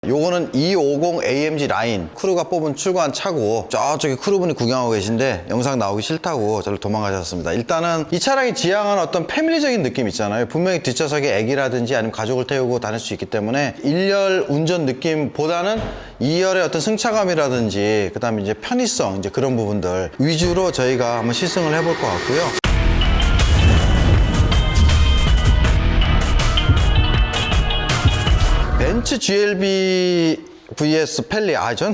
요거는 250 AMG 라인 크루가 뽑은 출고한 차고, 저쪽에 크루분이 구경하고 계신데 영상 나오기 싫다고 저를 도망가셨습니다. 일단은 이 차량이 지향하는 어떤 패밀리적인 느낌 있잖아요. 분명히 뒷좌석에 애기라든지 아니면 가족을 태우고 다닐 수 있기 때문에 1열 운전 느낌보다는 2열의 어떤 승차감이라든지 그 다음에 이제 편의성, 이제 그런 부분들 위주로 저희가 한번 시승을 해볼 것 같고요. 벤츠 GLB vs 펠리. 전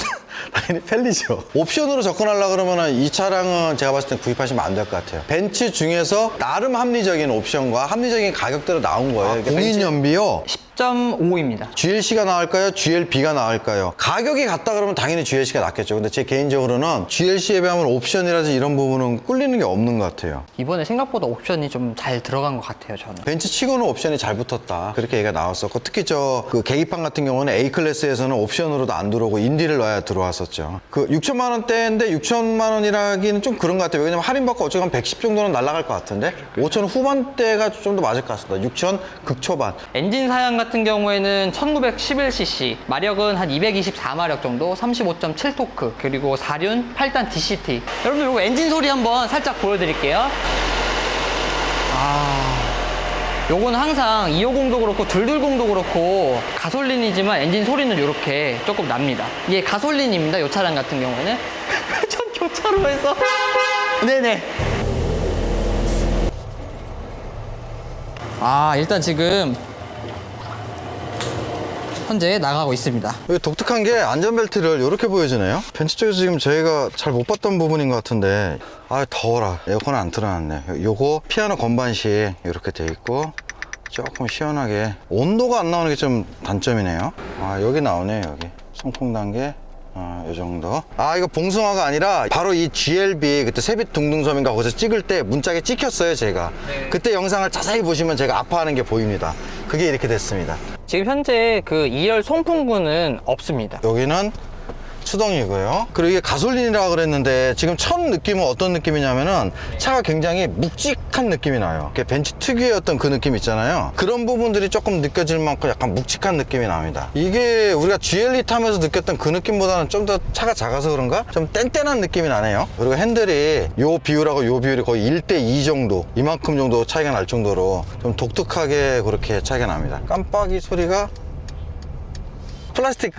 당연히 펠리죠. 옵션으로 접근하려고 그러면 이 차량은 제가 봤을 땐 구입하시면 안 될 것 같아요. 벤츠 중에서 나름 합리적인 옵션과 합리적인 가격대로 나온 거예요. 공인연비요 10.5입니다. GLC가 나을까요? GLB가 나을까요? 가격이 같다 그러면 당연히 GLC가 낫겠죠. 근데 제 개인적으로는 GLC에 비하면 옵션이라든지 이런 부분은 꿀리는 게 없는 것 같아요. 이번에 생각보다 옵션이 좀 잘 들어간 것 같아요, 저는. 벤츠 치고는 옵션이 잘 붙었다, 그렇게 얘기가 나왔었고, 특히 그 계기판 같은 경우는 A클래스에서는 옵션으로도 안 들어오고 인디를 넣어야 들어왔었죠. 그 6천만 원대인데 6천만 원이라기는 좀 그런 것 같아요. 왜냐면 할인받고 어쩌면 한 110 정도는 날아갈 것 같은데 5천 후반대가 좀 더 맞을 것 같습니다. 6천 극초반. 엔진 사양 같은 경우에는 1911cc, 마력은 한 224마력 정도, 35.7토크, 그리고 4륜 8단 DCT. 여러분들 이거 엔진 소리 한번 살짝 보여드릴게요. 요거는 항상 250도 그렇고 220도 그렇고 가솔린이지만 엔진 소리는 이렇게 조금 납니다. 이게 가솔린입니다, 이 차량 같은 경우에는. 전 교차로에서 네네. 일단 지금 현재 나가고 있습니다. 여기 독특한 게 안전벨트를 이렇게 보여주네요. 벤츠 쪽에서 지금 저희가 잘 못 봤던 부분인 것 같은데, 더워라. 에어컨 안 틀어놨네. 요거 피아노 건반식 이렇게 돼 있고 조금 시원하게, 온도가 안 나오는 게 좀 단점이네요. 여기 나오네요. 여기 송풍 단계 요 정도. 이거 봉숭아가 아니라 바로 이 GLB 그때 세빛 둥둥섬인가 거기서 찍을 때 문짝에 찍혔어요, 제가. 네. 그때 영상을 자세히 보시면 제가 아파하는 게 보입니다. 그게 이렇게 됐습니다. 지금 현재 그 2열 송풍구는 없습니다. 여기는 수동이고요. 그리고 이게 가솔린이라고 그랬는데 지금 첫 느낌은 어떤 느낌이냐면은 차가 굉장히 묵직한 느낌이 나요. 벤츠 특유의 어떤 그 느낌 있잖아요. 그런 부분들이 조금 느껴질 만큼 약간 묵직한 느낌이 납니다. 이게 우리가 GLE 타면서 느꼈던 그 느낌보다는 좀 더 차가 작아서 그런가? 좀 뗀뗀한 느낌이 나네요. 그리고 핸들이 요 비율하고 요 비율이 거의 1대2 정도, 이만큼 정도 차이가 날 정도로 좀 독특하게 그렇게 차이가 납니다. 깜빡이 소리가 플라스틱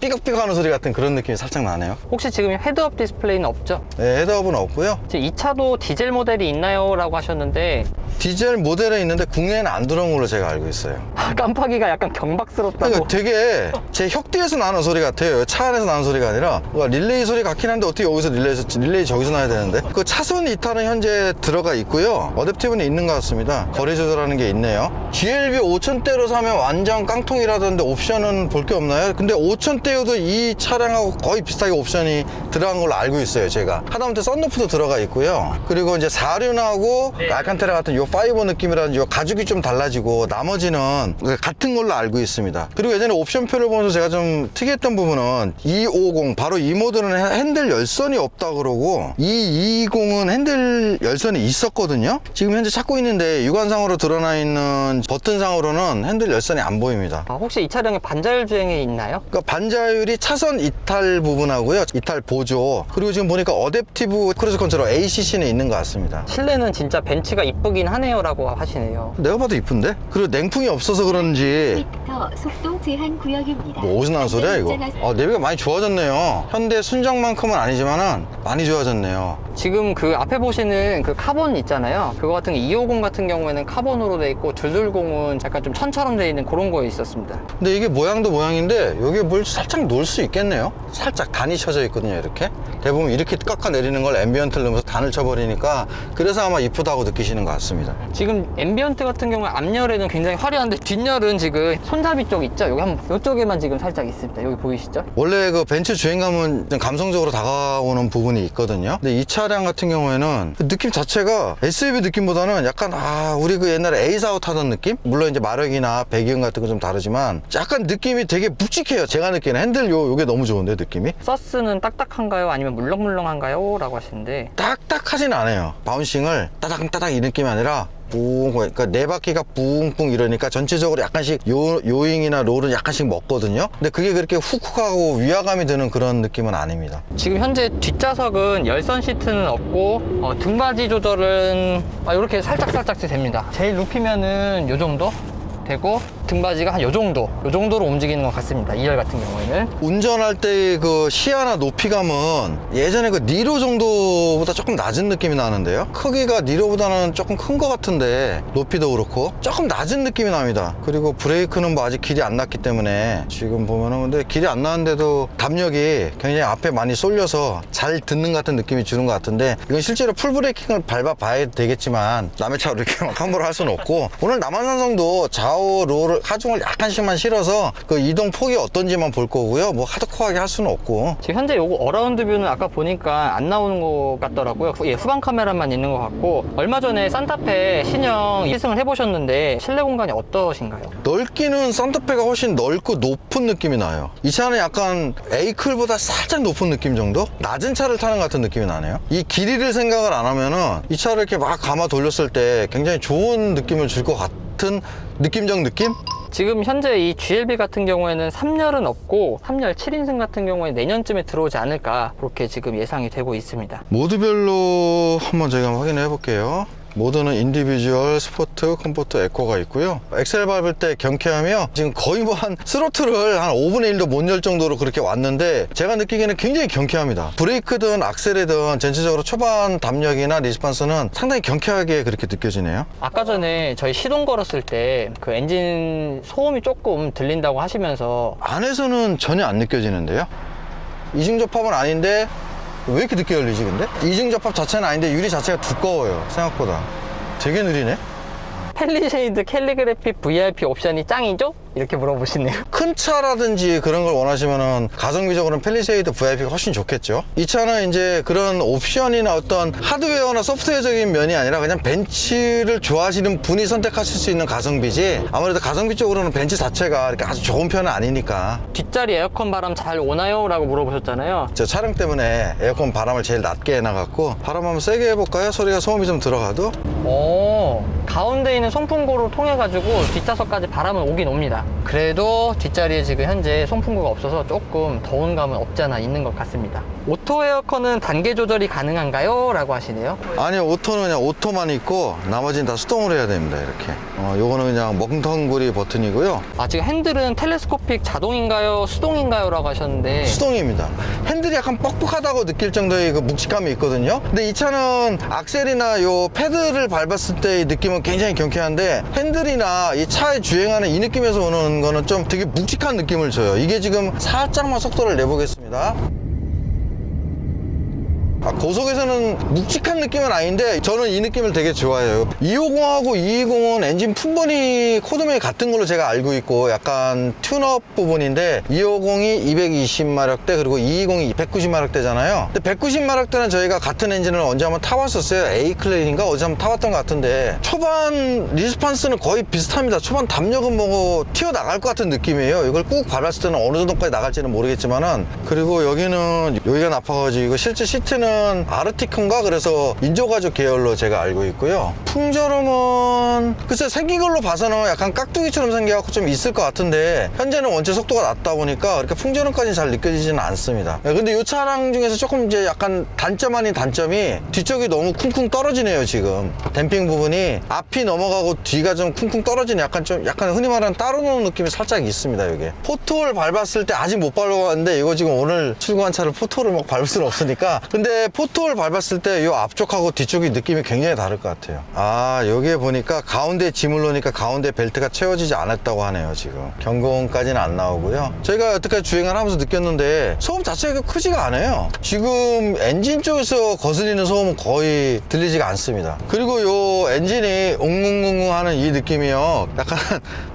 삐걱삐걱 하는 소리 같은 그런 느낌이 살짝 나네요. 혹시 지금 헤드업 디스플레이는 없죠? 네, 헤드업은 없고요. 지금 이 차도 디젤 모델이 있나요? 라고 하셨는데 디젤 모델은 있는데 국내에는 안 들어온 걸로 제가 알고 있어요. 깜빡이가 약간 경박스럽다고. 그러니까 되게 제 혁대에서 나는 소리 같아요. 차 안에서 나는 소리가 아니라 릴레이 소리 같긴 한데 어떻게 여기서 릴레이 저기서 나야 되는데, 그 차선 이탈은 현재 들어가 있고요. 어댑티브는 있는 것 같습니다. 거리 조절하는 게 있네요. GLB 5000대로 사면 완전 깡통이라던데 옵션은 볼 게 없나요? 근데 5000대여도 이 차량하고 거의 비슷하게 옵션이 들어간 걸로 알고 있어요, 제가. 하다못해 썬루프도 들어가 있고요. 그리고 이제 4륜하고 알칸테라 같은 요 파이버 느낌이라든지 요 가죽이 좀 달라지고 나머지는 같은 걸로 알고 있습니다. 그리고 예전에 옵션표를 보면서 제가 좀 특이했던 부분은 250, 바로 이 모델은 핸들 열선이 없다 그러고 220은 핸들 열선이 있었거든요. 지금 현재 찾고 있는데 육안상으로 드러나 있는 버튼상으로는 핸들 열선이 안 보입니다. 혹시 이 차량에 반자율 주행이 있나요? 그러니까 반자율이 차선 이탈 부분하고요, 이탈 보조, 그리고 지금 보니까 어댑티브 크루즈 컨트롤 ACC는 있는 것 같습니다. 실내는 진짜 벤츠가 이쁘긴 하네요 라고 하시네요. 내가 봐도 이쁜데? 그리고 냉풍이 없어서 그런지 속도 제한 구역입니다. 뭐 어디서 나는 소리야 이거? 내비가 많이 좋아졌네요. 현대 순정만큼은 아니지만은 많이 좋아졌네요. 지금 그 앞에 보시는 그 카본 있잖아요. 그거 같은 게 250 같은 경우에는 카본으로 돼 있고 220은 약간 좀 천처럼 돼 있는 그런 거에 있었습니다. 근데 이게 모양도 모양인데 여기에 뭘 살짝 놓을 수 있겠네요. 살짝 단이 쳐져 있거든요. 이렇게 대부분 이렇게 깎아 내리는 걸 앰비언트를 넣으면서 단을 쳐버리니까 그래서 아마 이쁘다고 느끼시는 것 같습니다. 지금 앰비언트 같은 경우에 앞열에는 굉장히 화려한데 뒷열은 지금 손잡이 쪽 있죠? 여기 한번 이쪽에만 지금 살짝 있습니다. 여기 보이시죠? 원래 그 벤츠 주행감은 좀 감성적으로 다가오는 부분이 있거든요. 근데 이 차량 같은 경우에는 그 느낌 자체가 SUV 느낌보다는 약간 우리 그 옛날에 에이스아웃 하던 느낌? 물론 이제 마력이나 배기음 같은 건 좀 다르지만 약간 느낌이 되게 묵직해요. 제가 느끼는 핸들 요게 너무 좋은데 느낌이? 서스는 딱딱한가요? 아니면 물렁물렁한가요? 라고 하시는데 딱딱하진 않아요. 바운싱을 따닥따닥 이 느낌이 아니라 뿡, 그러니까 네 바퀴가 뿡뿡 이러니까 전체적으로 약간씩 요잉이나 롤은 약간씩 먹거든요. 근데 그게 그렇게 훅훅하고 위화감이 드는 그런 느낌은 아닙니다. 지금 현재 뒷좌석은 열선 시트는 없고 등받이 조절은 이렇게 살짝살짝 됩니다. 제일 높이면은 요 정도 되고 등받이가 한 요 정도로 움직이는 것 같습니다. 2열 같은 경우에는. 운전할 때의 그 시야나 높이감은 예전에 그 니로 정도보다 조금 낮은 느낌이 나는데요. 크기가 니로보다는 조금 큰 것 같은데 높이도 그렇고 조금 낮은 느낌이 납니다. 그리고 브레이크는 뭐 아직 길이 안 났기 때문에 지금 보면은 근데 길이 안 나는데도 담력이 굉장히 앞에 많이 쏠려서 잘 듣는 것 같은 느낌이 주는 것 같은데 이건 실제로 풀 브레이킹을 밟아 봐야 되겠지만 남의 차로 이렇게 막 함부로 할 수는 없고 오늘 남한산성도 좌우 롤을 하중을 약간씩만 실어서 그 이동 폭이 어떤지만 볼 거고요. 뭐 하드코어하게 할 수는 없고. 지금 현재 요거 어라운드 뷰는 아까 보니까 안 나오는 것 같더라고요. 예, 후방 카메라만 있는 것 같고 얼마 전에 산타페 신형 시승을 해보셨는데 실내 공간이 어떠신가요? 넓기는 산타페가 훨씬 넓고 높은 느낌이 나요. 이 차는 약간 에이클보다 살짝 높은 느낌 정도? 낮은 차를 타는 것 같은 느낌이 나네요. 이 길이를 생각을 안 하면은 이 차를 이렇게 막 감아 돌렸을 때 굉장히 좋은 느낌을 줄 것 같은 느낌적 느낌? 지금 현재 이 GLB 같은 경우에는 3열은 없고 3열 7인승 같은 경우에 내년쯤에 들어오지 않을까 그렇게 지금 예상이 되고 있습니다. 모드별로 한번 저희가 확인해 볼게요. 모드는 인디비주얼, 스포트, 컴포트, 에코가 있고요. 엑셀 밟을 때 경쾌하며 지금 거의 뭐 한 스로틀을 한 5분의 1도 못 열 정도로 그렇게 왔는데 제가 느끼기에는 굉장히 경쾌합니다. 브레이크든 악셀이든 전체적으로 초반 담력이나 리스판스는 상당히 경쾌하게 그렇게 느껴지네요. 아까 전에 저희 시동 걸었을 때 그 엔진 소음이 조금 들린다고 하시면서 안에서는 전혀 안 느껴지는데요. 이중 접합은 아닌데 왜 이렇게 늦게 열리지 근데? 이중 접합 자체는 아닌데 유리 자체가 두꺼워요. 생각보다 되게 느리네. 펠리쉐이드 캘리그래피 VIP 옵션이 짱이죠? 이렇게 물어보시네요. 큰 차라든지 그런 걸 원하시면은 가성비적으로는 펠리세이드 VIP가 훨씬 좋겠죠. 이 차는 이제 그런 옵션이나 어떤 하드웨어나 소프트웨어적인 면이 아니라 그냥 벤츠를 좋아하시는 분이 선택하실 수 있는 가성비지 아무래도 가성비 쪽으로는 벤츠 자체가 이렇게 아주 좋은 편은 아니니까. 뒷자리 에어컨 바람 잘 오나요? 라고 물어보셨잖아요. 저 촬영 때문에 에어컨 바람을 제일 낮게 해놔갖고 바람 한번 세게 해볼까요? 소리가 소음이 좀 들어가도. 가운데 있는 송풍구를 통해 가지고 뒷좌석까지 바람은 오긴 옵니다. 그래도 뒷자리에 지금 현재 송풍구가 없어서 조금 더운 감은 없지 않아 있는 것 같습니다. 오토 에어컨은 단계 조절이 가능한가요? 라고 하시네요. 아니요, 오토는 그냥 오토만 있고 나머지는 다 수동으로 해야 됩니다. 이렇게 요거는 그냥 멍텅구리 버튼이고요. 지금 핸들은 텔레스코픽 자동인가요? 수동인가요? 라고 하셨는데 수동입니다. 핸들이 약간 뻑뻑하다고 느낄 정도의 그 묵직감이 있거든요. 근데 이 차는 악셀이나 요 패드를 밟았을 때의 느낌은 굉장히 경쾌한데 핸들이나 이 차에 주행하는 이 느낌에서 오는 거는 좀 되게 묵직한 느낌을 줘요. 이게 지금 살짝만 속도를 내보겠습니다. 고속에서는 묵직한 느낌은 아닌데 저는 이 느낌을 되게 좋아해요. 250하고 220은 엔진 품번이 코드명이 같은 걸로 제가 알고 있고 약간 튠업 부분인데 250이 220마력대 그리고 220이 190마력대잖아요. 근데 190마력대는 저희가 같은 엔진을 언제 한번 타봤었어요. A클레인인가 어디서 한번 타봤던 것 같은데 초반 리스판스는 거의 비슷합니다. 초반 담력은 뭐 튀어나갈 것 같은 느낌이에요. 이걸 꾹 밟았을 때는 어느 정도까지 나갈지는 모르겠지만은 그리고 여기는 여기가 나빠가지고 실제 시트는 아르티콘가 그래서 인조가죽 계열로 제가 알고 있고요. 풍절음은 글쎄 생긴 걸로 봐서는 약간 깍두기처럼 생겨갖고 좀 있을 것 같은데 현재는 원체 속도가 낮다 보니까 그렇게 풍절음까지는 잘 느껴지지는 않습니다. 근데 이 차량 중에서 조금 이제 약간 단점 아닌 단점이 뒤쪽이 너무 쿵쿵 떨어지네요. 지금 댐핑 부분이 앞이 넘어가고 뒤가 좀 쿵쿵 떨어지는 약간 흔히 말하는 따로 노는 느낌이 살짝 있습니다. 이게 포토를 밟았을 때 아직 못 밟아봤는데 이거 지금 오늘 출고한 차를 포토를 막 밟을 수는 없으니까 근데 포토를 밟았을 때 이 앞쪽하고 뒤쪽이 느낌이 굉장히 다를 것 같아요. 여기에 보니까 가운데 짐을 놓으니까 가운데 벨트가 채워지지 않았다고 하네요. 지금 경고음까지는 안 나오고요. 저희가 여태까지 주행을 하면서 느꼈는데 소음 자체가 크지가 않아요. 지금 엔진 쪽에서 거슬리는 소음은 거의 들리지가 않습니다. 그리고 이 엔진이 웅웅웅 하는 이 느낌이요 약간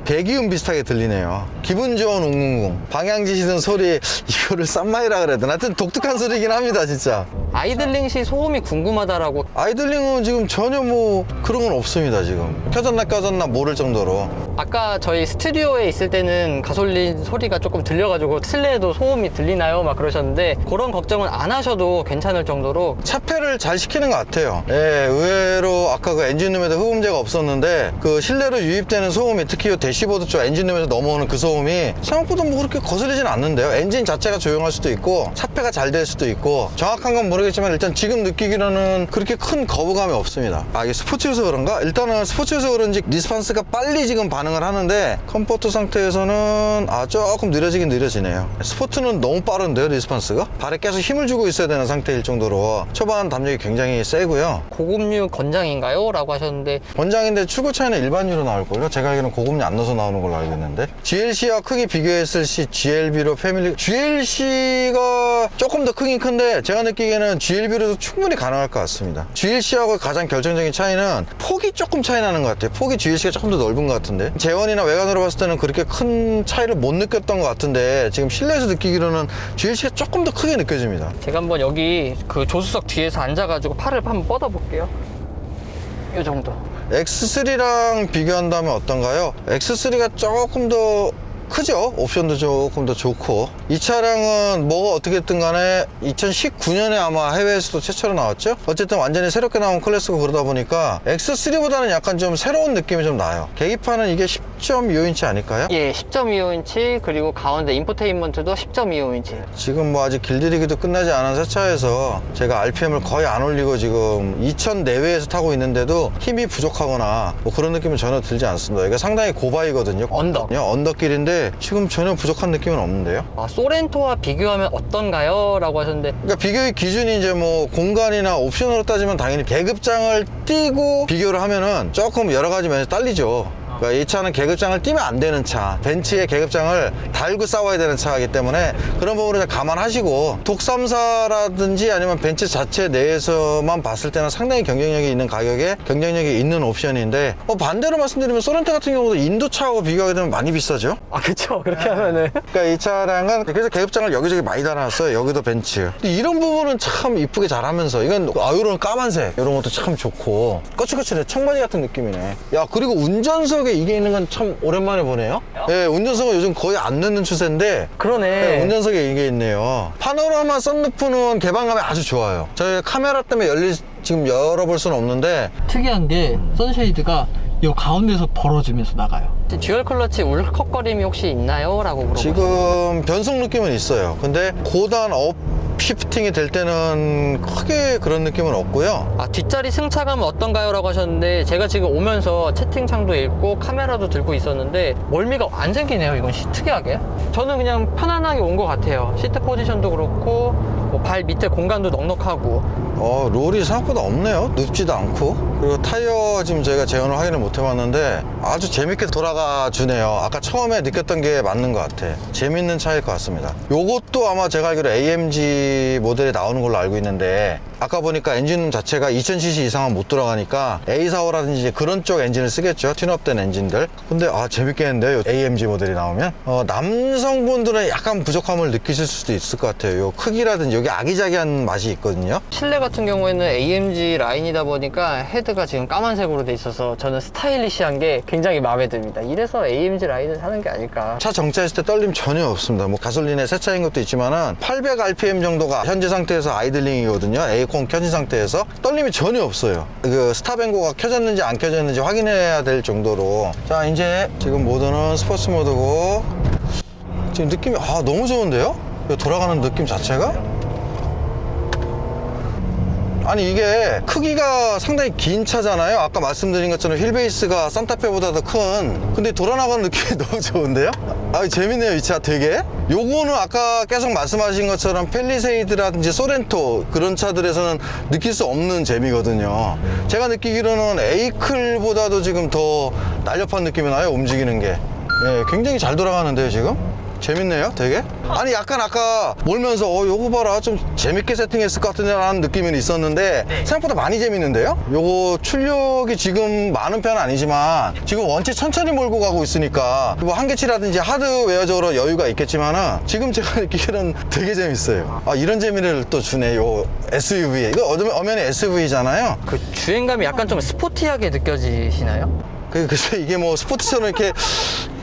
배기음 비슷하게 들리네요. 기분 좋은 웅웅웅. 방향지시는 소리 이거를 쌈마이라 그래야 되나? 하여튼 독특한 소리긴 합니다. 진짜 아이들링 시 소음이 궁금하다라고. 아이들링은 지금 전혀 뭐 그런 건 없습니다. 지금 켜졌나 꺼졌나 모를 정도로. 아까 저희 스튜디오에 있을 때는 가솔린 소리가 조금 들려가지고 실내에도 소음이 들리나요? 막 그러셨는데 그런 걱정은 안 하셔도 괜찮을 정도로. 차폐를 잘 시키는 것 같아요. 예, 의외로 아까 그 엔진룸에도 흡음재가 없었는데 그 실내로 유입되는 소음이 특히 이 대시보드 쪽 엔진룸에서 넘어오는 그 소음이 생각보다 뭐 그렇게 거슬리진 않는데요. 엔진 자체가 조용할 수도 있고 차폐가 잘 될 수도 있고 정확한 건 모르겠지만 일단 지금 느끼기로는 그렇게 큰 거부감이 없습니다. 아, 이게 스포츠여서 그런가? 일단은 스포츠여서 그런지 리스판스가 빨리 지금 반응을 하는데 컴포트 상태에서는 조금 느려지긴 느려지네요. 스포츠는 너무 빠른데요, 리스판스가? 발에 계속 힘을 주고 있어야 되는 상태일 정도로 초반 담력이 굉장히 세고요. 고급류 권장인가요? 라고 하셨는데 권장인데 출고 차에는 일반유로 나올걸요? 제가 알기로는 고급류 안 넣어서 나오는 걸로 알고 있는데 GLC와 크기 비교했을 시 GLB로 패밀리 GLC가 조금 더 크긴 큰데 제가 느끼기에는 GLB로도 충분히 가능할 것 같습니다. GLC하고 가장 결정적인 차이는 폭이 조금 차이 나는 것 같아요. 폭이 GLC가 조금 더 넓은 것 같은데 재원이나 외관으로 봤을 때는 그렇게 큰 차이를 못 느꼈던 것 같은데 지금 실내에서 느끼기로는 GLC가 조금 더 크게 느껴집니다. 제가 한번 여기 그 조수석 뒤에서 앉아가지고 팔을 한번 뻗어 볼게요. 이 정도. X3랑 비교한다면 어떤가요? X3가 조금 더 크죠? 옵션도 조금 더 좋고 이 차량은 뭐가 어떻게든 간에 2019년에 아마 해외에서도 최초로 나왔죠? 어쨌든 완전히 새롭게 나온 클래스고 그러다 보니까 X3보다는 약간 좀 새로운 느낌이 좀 나요. 계기판은 이게 10.25인치 아닐까요? 예, 10.25인치 그리고 가운데 인포테인먼트도 10.25인치. 지금 뭐 아직 길들이기도 끝나지 않은 새 차에서 제가 RPM을 거의 안 올리고 지금 2000 내외에서 타고 있는데도 힘이 부족하거나 뭐 그런 느낌은 전혀 들지 않습니다. 이게 상당히 고바이거든요. 언덕길인데 지금 전혀 부족한 느낌은 없는데요. 소렌토와 비교하면 어떤가요? 라고 하셨는데 그러니까 비교의 기준이 이제 뭐 공간이나 옵션으로 따지면 당연히 계급장을 띄고 비교를 하면은 조금 여러 가지 면에서 딸리죠. 그러니까 이 차는 계급장을 띄면 안 되는 차, 벤츠의 계급장을 달고 싸워야 되는 차이기 때문에 그런 부분을 좀 감안하시고 독삼사라든지 아니면 벤츠 자체 내에서만 봤을 때는 상당히 경쟁력이 있는 가격에 경쟁력이 있는 옵션인데 반대로 말씀드리면 소렌토 같은 경우도 인도차하고 비교하게 되면 많이 비싸죠. 그쵸, 그렇게 하면은. 그러니까 이 차량은 그래서 계급장을 여기저기 많이 달아놨어요. 여기도 벤츠. 근데 이런 부분은 참 이쁘게 잘하면서 이건 이런 까만색 이런 것도 참 좋고 거칠거칠해. 청바지 같은 느낌이네. 야, 그리고 운전석에 이게 있는 건 참 오랜만에 보네요. 예, 운전석은 요즘 거의 안 넣는 추세인데 그러네. 네, 운전석에 이게 있네요. 파노라마 썬루프는 개방감이 아주 좋아요. 저희 카메라 때문에 지금 열어볼 수는 없는데 특이한 게 선쉐이드가 이 가운데서 벌어지면서 나가요. 듀얼 클러치 울컥거림이 혹시 있나요? 라고 물어보셨어요. 지금 변속 느낌은 있어요. 근데 고단 업 시프팅이 될 때는 크게 그런 느낌은 없고요. 뒷자리 승차감은 어떤가요? 라고 하셨는데 제가 지금 오면서 채팅창도 읽고 카메라도 들고 있었는데 멀미가 안 생기네요. 이건 특이하게. 저는 그냥 편안하게 온 것 같아요. 시트 포지션도 그렇고 뭐 발 밑에 공간도 넉넉하고. 롤이 생각보다 없네요. 눕지도 않고. 그리고 타이어 지금 저희가 재현을 확인을 못 해봤는데 아주 재밌게 돌아가 주네요. 아까 처음에 느꼈던 게 맞는 것 같아. 재밌는 차일 것 같습니다. 요것도 아마 제가 알기로 AMG 모델이 나오는 걸로 알고 있는데 아까 보니까 엔진 자체가 2000cc 이상은 못 돌아가니까 A45라든지 그런 쪽 엔진을 쓰겠죠. 튠업된 엔진들. 근데 재밌겠는데요. AMG 모델이 나오면 남성분들은 약간 부족함을 느끼실 수도 있을 것 같아요. 요 크기라든지 여기 아기자기한 맛이 있거든요. 실내 같은 경우에는 AMG 라인이다 보니까 헤드가 지금 까만색으로 돼 있어서 저는 스타일리시한 게 굉장히 마음에 듭니다. 이래서 AMG 라인을 사는 게 아닐까. 차 정차했을 때 떨림 전혀 없습니다. 뭐 가솔린의 새 차인 것도 있지만은 800rpm 정도가 현재 상태에서 아이들링이거든요. 에어컨 켜진 상태에서 떨림이 전혀 없어요. 그 스탑앤고가 켜졌는지 안 켜졌는지 확인해야 될 정도로. 자, 이제 지금 모드는 스포츠 모드고 지금 느낌이 너무 좋은데요? 돌아가는 느낌 자체가? 아니 이게 크기가 상당히 긴 차잖아요. 아까 말씀드린 것처럼 휠베이스가 산타페보다 더 큰. 근데 돌아나가는 느낌이 너무 좋은데요? 재밌네요. 이 차 되게. 요거는 아까 계속 말씀하신 것처럼 펠리세이드라든지 소렌토 그런 차들에서는 느낄 수 없는 재미거든요. 제가 느끼기로는 에이클보다도 지금 더 날렵한 느낌이 나요. 움직이는 게. 예, 굉장히 잘 돌아가는데요 지금. 재밌네요 되게. 아니 약간 아까 몰면서 요거 봐라 좀 재밌게 세팅했을 것 같은데 라는 느낌은 있었는데 생각보다 많이 재밌는데요. 요거 출력이 지금 많은 편은 아니지만 지금 원체 천천히 몰고 가고 있으니까 뭐 한계치라든지 하드웨어적으로 여유가 있겠지만은 지금 제가 느끼기에는 되게 재밌어요. 아 이런 재미를 또 주네 요 SUV에. 이거 엄연히 SUV잖아요. 그 주행감이 약간 좀 스포티하게 느껴지시나요? 글쎄 이게 뭐 스포츠처럼 이렇게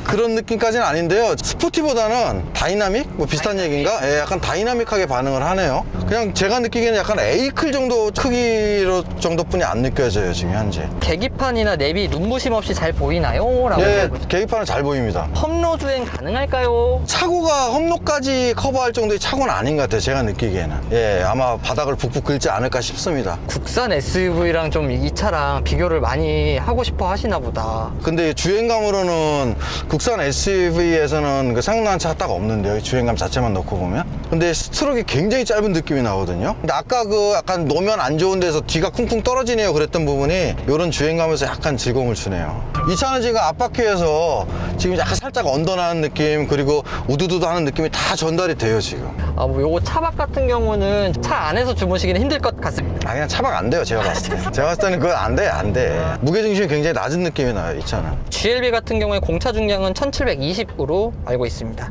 그런 느낌까지는 아닌데요. 스포티보다는 다이나믹? 뭐 비슷한 얘기인가? 예, 약간 다이나믹하게 반응을 하네요. 그냥 제가 느끼기에는 약간 A클 정도 크기로 정도뿐이 안 느껴져요 지금 현재. 계기판이나 내비 눈부심 없이 잘 보이나요? 라고 예, 물어보죠. 계기판은 잘 보입니다. 험로 주행 가능할까요? 차고가 험로까지 커버할 정도의 차고는 아닌 것 같아요 제가 느끼기에는. 예, 아마 바닥을 북북 긁지 않을까 싶습니다. 국산 SUV랑 좀 이 차랑 비교를 많이 하고 싶어 하시나 보다. 근데 주행감으로는 국산 SUV에서는 그 생각나는 차 딱 없는데요 이 주행감 자체만 놓고 보면. 근데 스트로크가 굉장히 짧은 느낌이 나거든요. 근데 아까 그 약간 노면 안 좋은 데서 뒤가 쿵쿵 떨어지네요 그랬던 부분이 이런 주행감에서 약간 즐거움을 주네요. 이 차는 지금 앞바퀴에서 지금 약간 살짝 언더나는 느낌 그리고 우두두두 하는 느낌이 다 전달이 돼요 지금. 아, 뭐 요거 차박 같은 경우는 차 안에서 주무시기는 힘들 것 같습니다. 아 그냥 차박 안 돼요 제가 봤을 때. 제가 봤을 때는 그건 안돼. 무게중심이 굉장히 낮은 느낌이 나요 이 차는. GLB 같은 경우에 공차 중량은 1720으로 알고 있습니다.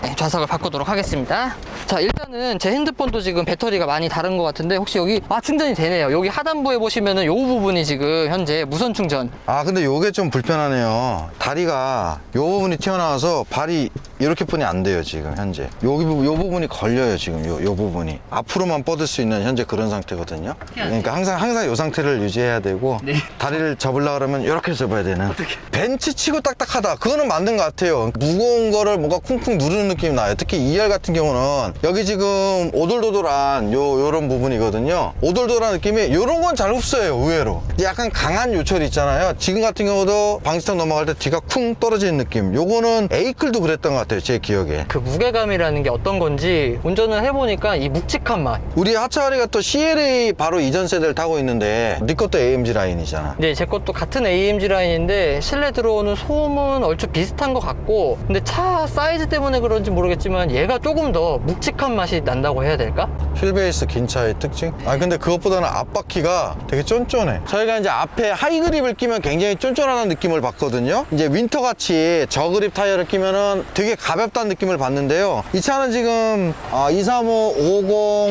네, 좌석을 바꾸도록 하겠습니다. 자, 일단은 제 핸드폰도 지금 배터리가 많이 다른 것 같은데 혹시 여기 충전이 되네요. 여기 하단부에 보시면은 요 부분이 지금 현재 무선 충전. 아 근데 요게 좀 불편하네요. 다리가 요 부분이 튀어나와서 발이 이렇게뿐이 안 돼요 지금 현재. 요 부분이 걸려요 지금 요 부분이. 앞으로만 뻗을 수 있는 현재 그런 상태거든요. 그러니까 항상 요 상태를 유지해야 되고 네. 다리를 접으려고 그러면 이렇게 접어야 되는. 벤츠 치고 딱딱하다 그거는 맞는 것 같아요. 무거운 거를 뭔가 쿵쿵 누르는 느낌이 나요. 특히 2열 같은 경우는 여기 지금 오돌도돌한 요런 부분이거든요. 오돌도돌한 느낌이 요런 건 잘 흡수해요 의외로. 약간 강한 요철이 있잖아요. 지금 같은 경우도 방지턱 넘어갈 때 뒤가 쿵 떨어지는 느낌. 요거는 A클도 그랬던 것 같아요 제 기억에. 그 무게감이라는 게 어떤 건지 운전을 해보니까 이 묵직한 맛. 우리 하차리가 또 CLA 바로 이전 세대를 타고 있는데 네 것도 AMG 라인이잖아. 네, 제 것도 같은 AMG 라인인데 실내 들어오는 소음은 얼추 비슷한 것 같고, 근데 차 사이즈 때문에 그런지 모르겠지만 얘가 조금 더 묵직한 맛이 난다고 해야 될까? 휠베이스 긴 차의 특징? 아 근데 그것보다는 앞바퀴가 되게 쫀쫀해. 저희가 이제 앞에 하이그립을 끼면 굉장히 쫀쫀하다는 느낌을 받거든요. 이제 윈터같이 저그립 타이어를 끼면은 되게 가볍다는 느낌을 받는데요. 이 차는 지금 235,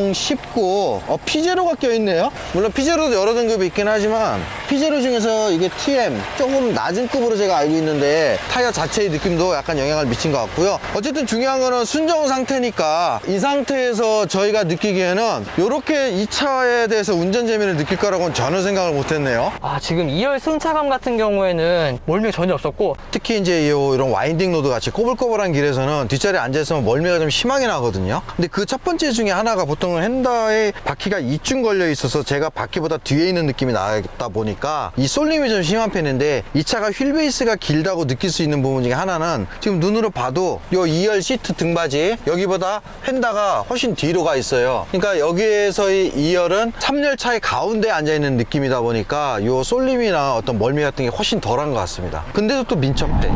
50, 19 피제로가 껴있네요. 물론 피제로도 여러 등급이 있긴 하지만 피제로 중에서 이게 TM 조금 낮은 급으로 제가 알고 있는데 타이어 자체의 느낌도 약간 영향을 미친 것 같고요. 어쨌든 중요한 거는 순정 상태니까 이 상태에서 저희가 느끼기에는 이렇게 이 차에 대해서 운전 재미를 느낄 거라고는 전혀 생각을 못했네요. 지금 2열 승차감 같은 경우에는 멀미가 전혀 없었고, 특히 이제 이런 와인딩 로드 같이 꼬불꼬불한 길에서는 뒷자리에 앉아있으면 멀미가 좀 심하게 나거든요. 근데 그 첫 번째 중에 하나가 보통은 핸다에 바퀴가 이쯤 걸려 있어서 제가 바퀴보다 뒤에 있는 느낌이 나다 보니까 이 쏠림이 좀 심한 편인데, 이 차가 휠베이스가 길다고 느낄 수 있는 부분 중에 하나는 지금 눈으로 봐도 요 2열 시트 등받이 여기보다 휀다가 훨씬 뒤로 가 있어요. 그러니까 여기에서의 2열은 3열 차의 가운데에 앉아있는 느낌이다 보니까 요 쏠림이나 어떤 멀미 같은 게 훨씬 덜한 것 같습니다. 근데도 또 민첩해.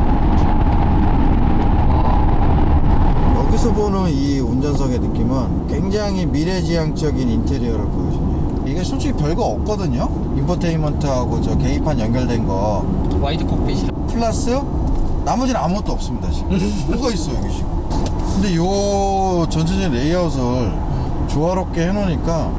여기서 보는 이 운전석의 느낌은 굉장히 미래지향적인 인테리어를 보여주네요. 이게 솔직히 별거 없거든요. 인포테인먼트하고 저 계기판 연결된 거 와이드 콕핏이랑 플러스 나머지는 아무것도 없습니다 지금. 뭐가 있어요 여기 지금. 근데 요 전체적인 레이아웃을 조화롭게 해놓으니까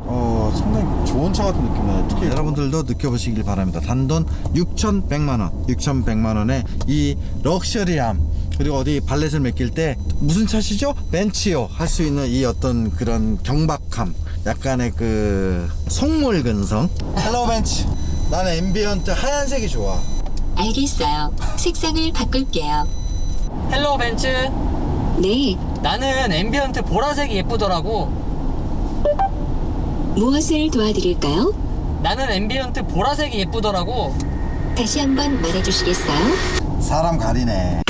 상당히 좋은 차 같은 느낌 나요. 특히 여러분들도 느껴보시길 바랍니다. 단돈 6,100만원 6,100만원에 이 럭셔리함, 그리고 어디 발렛을 맡길 때 무슨 차시죠? 벤츠요 할 수 있는 이 어떤 그런 경박함, 약간의 그 속물 근성. 헬로 벤츠, 나는 앰비언트 하얀색이 좋아. 알겠어요. 색상을 바꿀게요. 헬로 벤츠, 네, 나는 앰비언트 보라색이 예쁘더라고. 무엇을 도와드릴까요? 나는 앰비언트 보라색이 예쁘더라고. 다시 한번 말해주시겠어요? 사람 가리네.